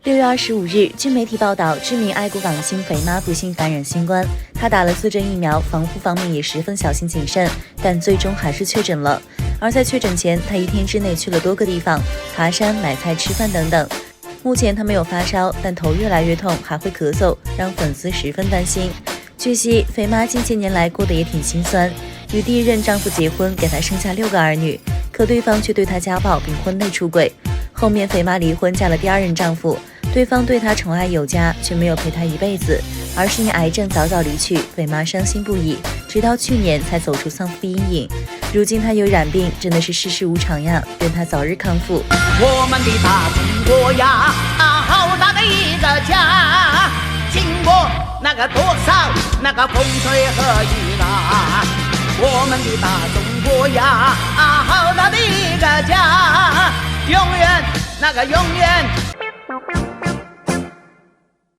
6月25日，据媒体报道，知名爱国港星肥妈不幸感染新冠，她打了4针疫苗，防护方面也十分小心谨慎，但最终还是确诊了。而在确诊前，她1天之内去了多个地方，爬山、买菜、吃饭等等。目前她没有发烧，但头越来越痛，还会咳嗽，让粉丝十分担心。据悉，肥妈近些年来过得也挺心酸，与第一任丈夫结婚，给她生下6个儿女，可对方却对她家暴并婚内出轨。后面肥妈离婚，嫁了第2任丈夫，对方对她宠爱有加，却没有陪她一辈子，而是因癌症早早离去，肥妈伤心不已，直到去年才走出丧夫阴影。如今她有染病，真的是世事无常呀，愿她早日康复。我们的大中国呀，好大的一个家，经过那个多少那个风吹和雨打，我们的大中国呀，好大的一个家，永远那个永远